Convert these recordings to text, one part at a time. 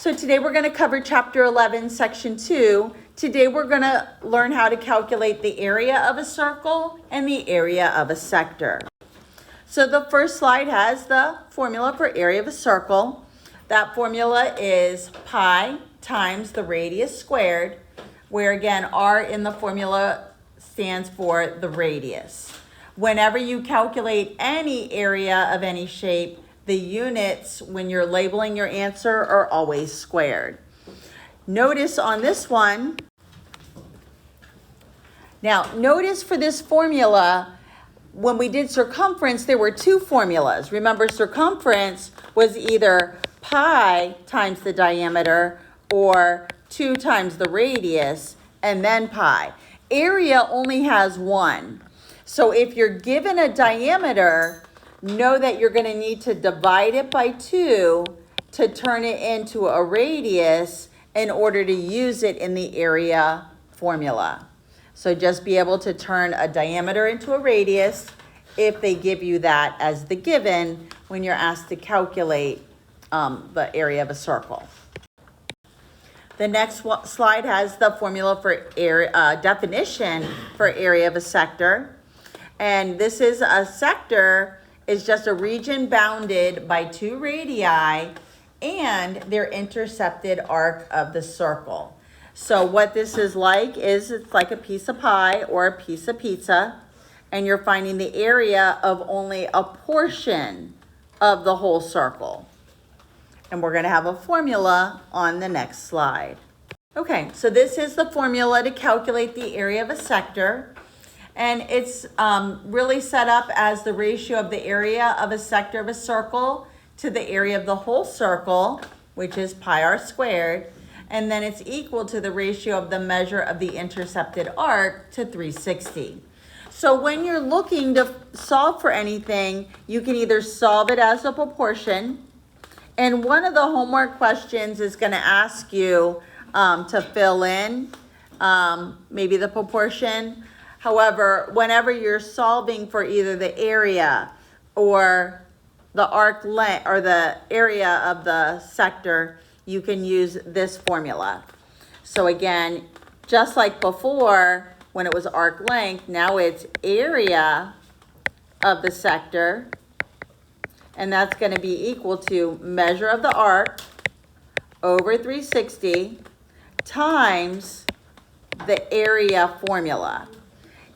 So today we're going to cover Chapter 11, Section 2. Today we're going to learn how to calculate the area of a circle and the area of a sector. So the first slide has the formula for area of a circle. That formula is pi times the radius squared, where again, r in the formula stands for the radius. Whenever you calculate any area of any shape, the units, when you're labeling your answer, are always squared. Notice on this one, now notice for this formula, when we did circumference, there were two formulas. Remember, circumference was either pi times the diameter or 2 times the radius, and then pi. Area only has one. So if you're given a diameter, know that you're going to need to divide it by 2 to turn it into a radius in order to use it in the area formula. So just be able to turn a diameter into a radius if they give you that as the given when you're asked to calculate the area of a circle. The next slide has the formula for definition for area of a sector. And this is a sector is just a region bounded by 2 radii and their intercepted arc of the circle. So what this is like is it's like a piece of pie or a piece of pizza, and you're finding the area of only a portion of the whole circle. And we're going to have a formula on the next slide. Okay, so this is the formula to calculate the area of a sector. And it's really set up as the ratio of the area of a sector of a circle to the area of the whole circle, which is pi r squared. And then it's equal to the ratio of the measure of the intercepted arc to 360. So when you're looking to solve for anything, you can either solve it as a proportion. And one of the homework questions is going to ask you to fill in maybe the proportion. However, whenever you're solving for either the area or the arc length or the area of the sector, you can use this formula. So again, just like before, when it was arc length, now it's area of the sector. And that's going to be equal to measure of the arc over 360 times the area formula.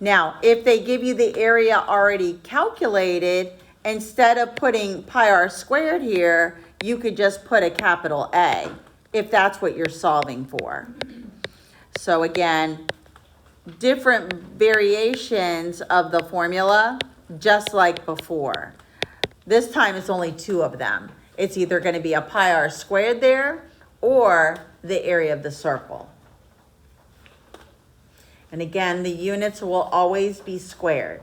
Now, if they give you the area already calculated, instead of putting pi r squared here, you could just put a capital A if that's what you're solving for. So again, different variations of the formula, just like before. This time it's only 2 of them. It's either going to be a pi r squared there or the area of the circle. And again, the units will always be squared.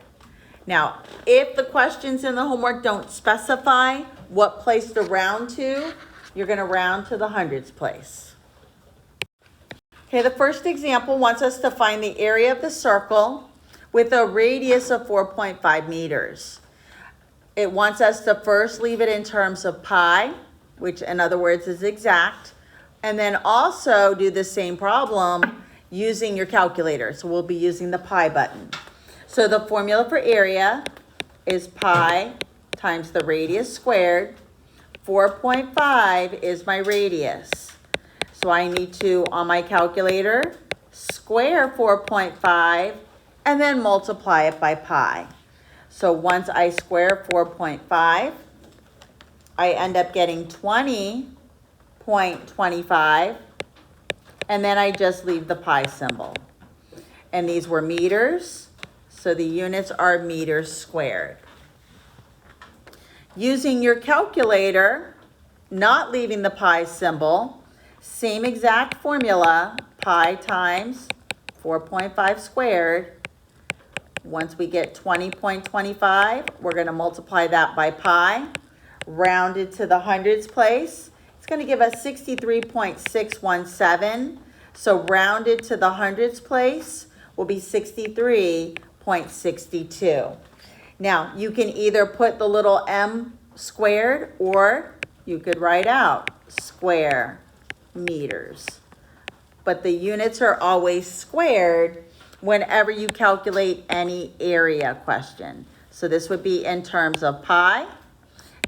Now, if the questions in the homework don't specify what place to round to, you're going to round to the hundreds place. Okay, the first example wants us to find the area of the circle with a radius of 4.5 meters. It wants us to first leave it in terms of pi, which in other words is exact, and then also do the same problem using your calculator. So we'll be using the pi button. So the formula for area is pi times the radius squared. 4.5 is my radius. So I need to, on my calculator, square 4.5 and then multiply it by pi. So once I square 4.5, I end up getting 20.25, and then I just leave the pi symbol. And these were meters, so the units are meters squared. Using your calculator, not leaving the pi symbol, same exact formula, pi times 4.5 squared. Once we get 20.25, we're going to multiply that by pi, round it to the hundreds place. It's going to give us 63.617. So rounded to the hundreds place will be 63.62. Now, you can either put the little m squared, or you could write out square meters. But the units are always squared whenever you calculate any area question. So this would be in terms of pi,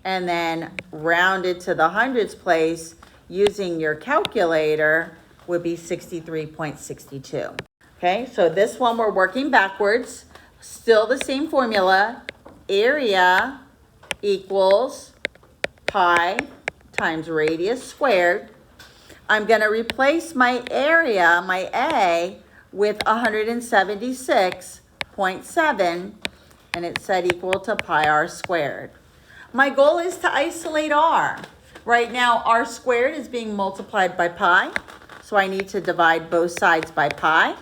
and then rounded to the hundredths place using your calculator would be 63.62. Okay, so this one we're working backwards. Still the same formula. Area equals pi times radius squared. I'm going to replace my area, my A, with 176.7, and it said equal to pi r squared. My goal is to isolate r. Right now, r squared is being multiplied by pi, so I need to divide both sides by pi.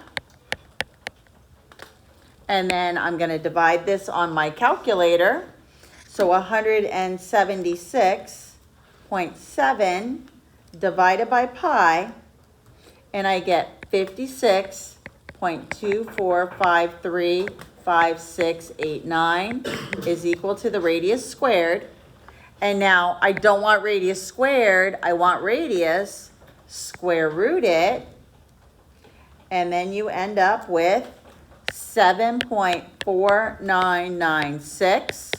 And then I'm going to divide this on my calculator. So 176.7 divided by pi, and I get 56.24535689 is equal to the radius squared. And now I don't want radius squared, I want radius. Square root it, and then you end up with 7.4996.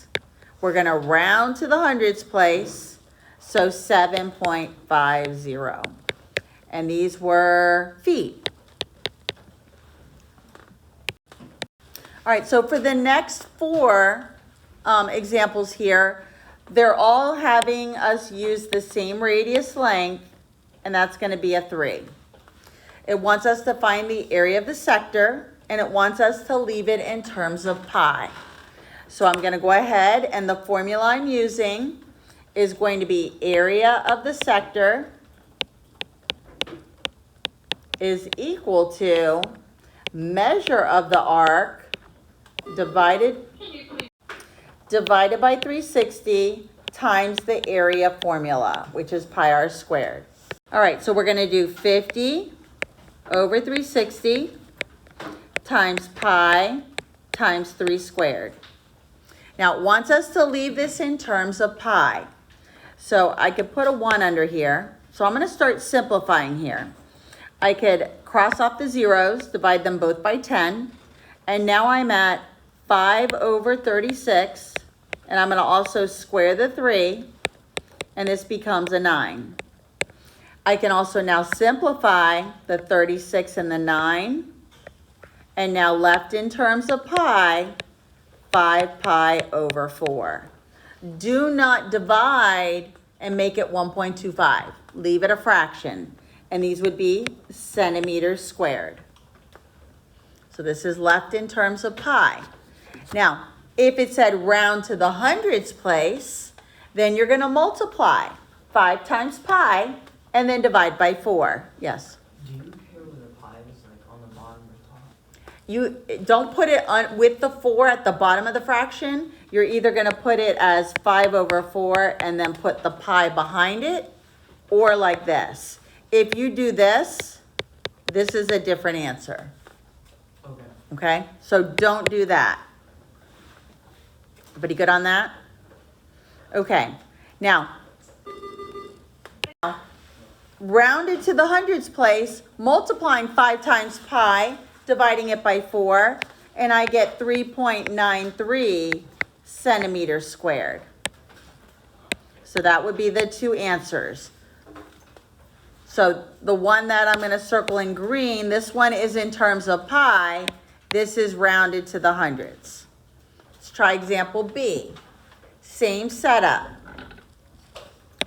We're going to round to the hundredths place, so 7.50. And these were feet. All right, so for the next four examples here, they're all having us use the same radius length, and that's going to be a 3. It wants us to find the area of the sector, and it wants us to leave it in terms of pi. So I'm going to go ahead, and the formula I'm using is going to be area of the sector is equal to measure of the arc divided by 360 times the area formula, which is pi r squared. All right, so we're going to do 50 over 360 times pi times 3 squared. Now, it wants us to leave this in terms of pi. So I could put a 1 under here. So I'm going to start simplifying here. I could cross off the zeros, divide them both by 10. And now I'm at 5 over 36. And I'm going to also square the 3. And this becomes a 9. I can also now simplify the 36 and the 9. And now left in terms of pi, 5 pi over 4. Do not divide and make it 1.25. Leave it a fraction. And these would be centimeters squared. So this is left in terms of pi. Now, if it said round to the hundredths place, then you're going to multiply 5 times pi and then divide by 4. Yes? Do you care where the pi is, like on the bottom or top? You don't put it on with the 4 at the bottom of the fraction. You're either going to put it as 5 over 4 and then put the pi behind it, or like this. If you do this, this is a different answer. Okay. Okay? So don't do that. Everybody good on that? Okay. Now, rounded to the hundredths place, multiplying 5 times pi, dividing it by 4, and I get 3.93 centimeters squared. So that would be the two answers. So the one that I'm going to circle in green, this one is in terms of pi. This is rounded to the hundredths. Let's try example B. Same setup.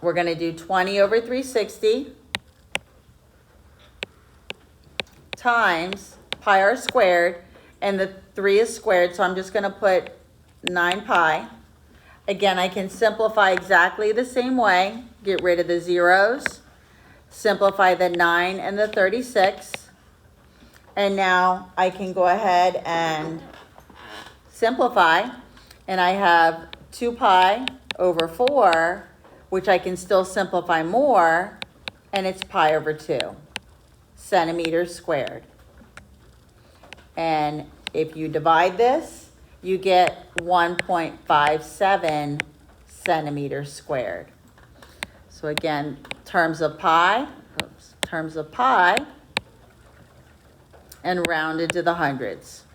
We're going to do 20 over 360 times pi r squared, and the 3 is squared, so I'm just going to put 9 pi. Again, I can simplify exactly the same way. Get rid of the zeros. Simplify the 9 and the 36. And now I can go ahead and simplify. And I have 2 pi over 4, which I can still simplify more. And it's pi over 2 centimeters squared. And if you divide this, you get 1.57 centimeters squared. So again, terms of pi, oops, terms of pi, and rounded to the hundreds.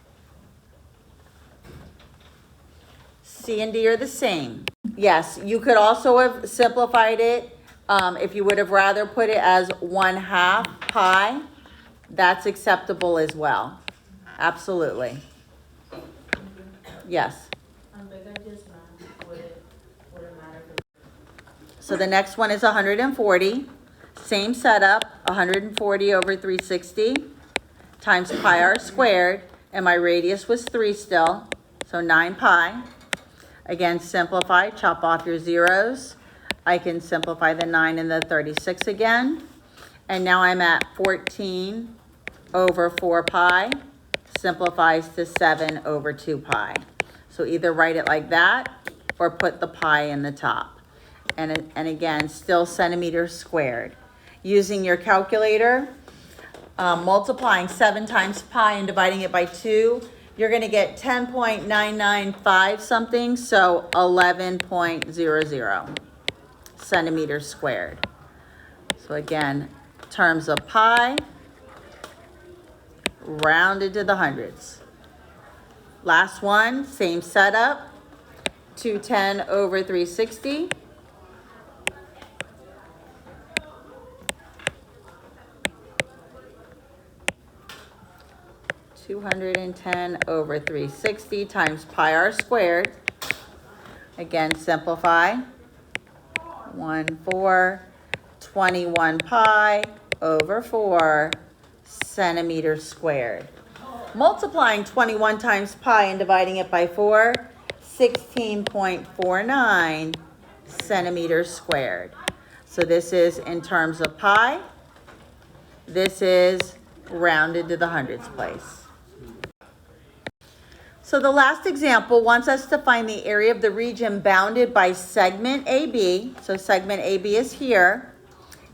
C and D are the same. Yes, you could also have simplified it. If you would have rather put it as 1/2 pi, that's acceptable as well. Absolutely. Yes. So the next one is 140. Same setup, 140 over 360 times pi r squared, and my radius was 3 still, so 9 pi. Again, simplify, chop off your zeros. I can simplify the 9 and the 36 again. And now I'm at 14 over 4 pi, simplifies to 7 over 2 pi. So either write it like that or put the pi in the top. And again, still centimeters squared. Using your calculator, multiplying 7 times pi and dividing it by 2, you're going to get 10.995 something, so 11.00 centimeters squared. So again, terms of pi, rounded to the hundreds. Last one, same setup, 210 over 360. 210 over 360 times pi r squared. Again, simplify. 21 pi over 4 centimeters squared. Multiplying 21 times pi and dividing it by 4, 16.49 centimeters squared. So this is in terms of pi. This is rounded to the hundreds place. So the last example wants us to find the area of the region bounded by segment AB. So segment AB is here,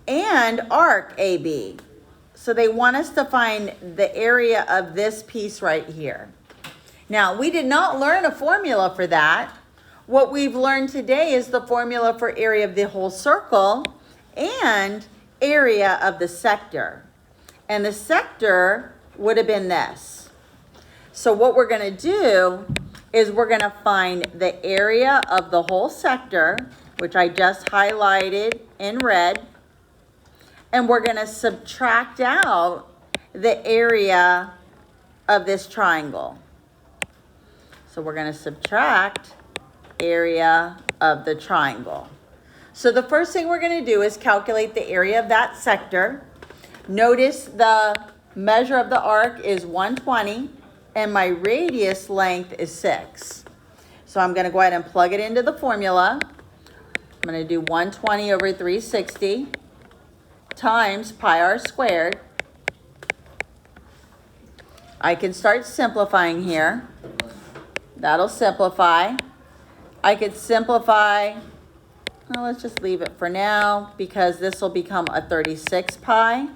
and arc AB. So they want us to find the area of this piece right here. Now, we did not learn a formula for that. What we've learned today is the formula for area of the whole circle and area of the sector. And the sector would have been this. So what we're going to do is we're going to find the area of the whole sector, which I just highlighted in red, and we're going to subtract out the area of this triangle. So we're going to subtract area of the triangle. So the first thing we're going to do is calculate the area of that sector. Notice the measure of the arc is 120. And my radius length is 6. So I'm going to go ahead and plug it into the formula. I'm going to do 120 over 360 times pi r squared. I can start simplifying here. That'll simplify. I could simplify, well, let's just leave it for now because this will become a 36 pi.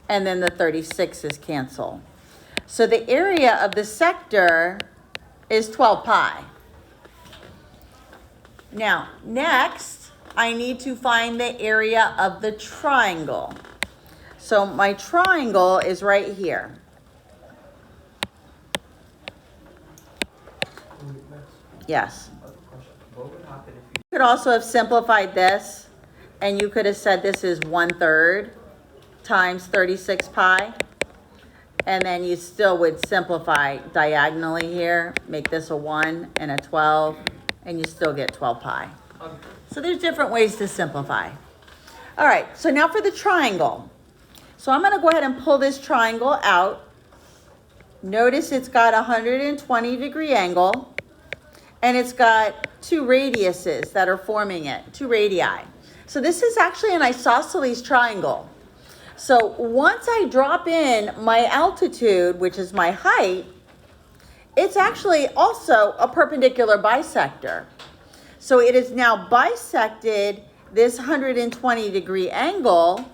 And then the 36's cancel. So the area of the sector is 12 pi. Now, next, I need to find the area of the triangle. So my triangle is right here. Yes. What would happen if You could also have simplified this, and you could have said this is 1/3 times 36 pi. And then you still would simplify diagonally here, make this a 1 and a 12, and you still get 12 pi. So there's different ways to simplify. All right, so now for the triangle. So I'm going to go ahead and pull this triangle out. Notice it's got a 120-degree angle, and it's got 2 radiuses that are forming it, 2 radii. So this is actually an isosceles triangle. So once I drop in my altitude, which is my height, it's actually also a perpendicular bisector. So it is now bisected this 120-degree angle,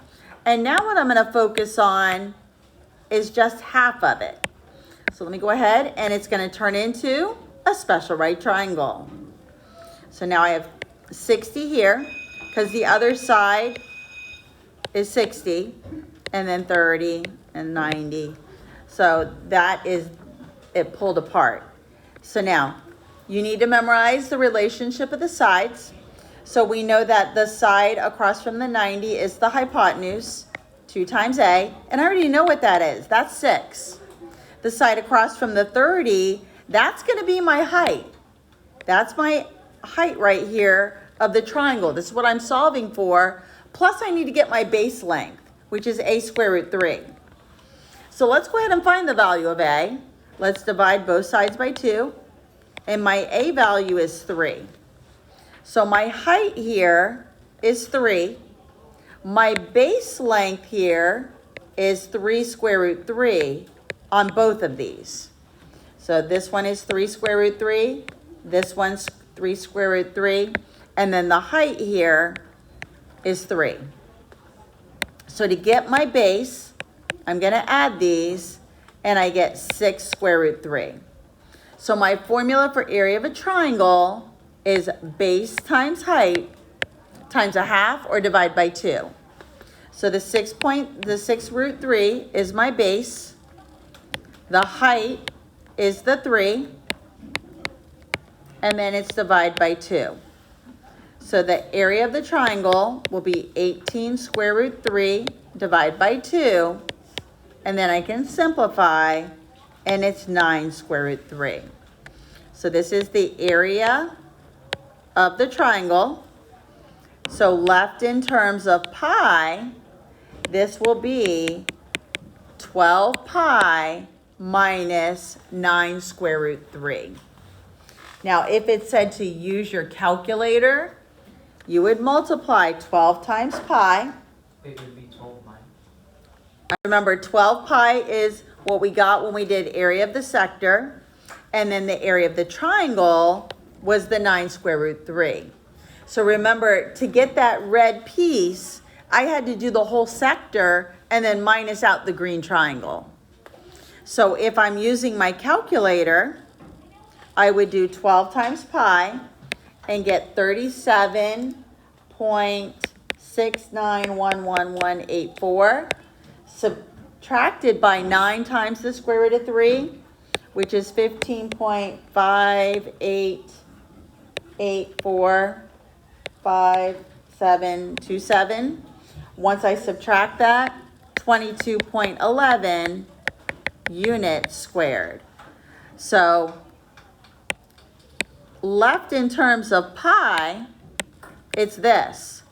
and now what I'm going to focus on is just half of it. So let me go ahead, and it's going to turn into a special right triangle. So now I have 60 here, because the other side is 60, and then 30 and 90. So that is it pulled apart. So now you need to memorize the relationship of the sides. So we know that the side across from the 90 is the hypotenuse, 2 times A, and I already know what that is. That's 6. The side across from the 30, that's going to be my height. That's my height right here of the triangle. This is what I'm solving for. Plus I need to get my base length, which is A square root 3. So let's go ahead and find the value of A. Let's divide both sides by 2. And my A value is 3. So my height here is 3. My base length here is 3 square root 3 on both of these. So this one is 3 square root 3. This one's 3 square root 3. And then the height here is 3. So to get my base, I'm going to add these, and I get 6 square root 3. So my formula for area of a triangle is base times height times a half or divide by 2. So the 6 root 3 is my base. The height is the 3. And then it's divided by 2. So the area of the triangle will be 18 square root 3 divided by 2. And then I can simplify, and it's 9 square root 3. So this is the area of the triangle. So left in terms of pi, this will be 12 pi minus 9 square root 3. Now, if it said to use your calculator, you would multiply 12 times pi. It would be 12 pi. Remember, 12 pi is what we got when we did area of the sector. And then the area of the triangle was the 9 square root 3. So remember, to get that red piece, I had to do the whole sector and then minus out the green triangle. So if I'm using my calculator, I would do 12 times pi and get 37.691184 subtracted by 9 times the square root of 3, which is 15.58845727. Once I subtract that, 22.11 units squared. So left in terms of pi, it's this.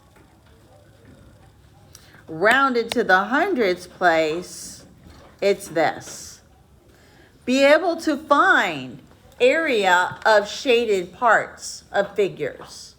Rounded to the hundredths place, it's this. Be able to find area of shaded parts of figures.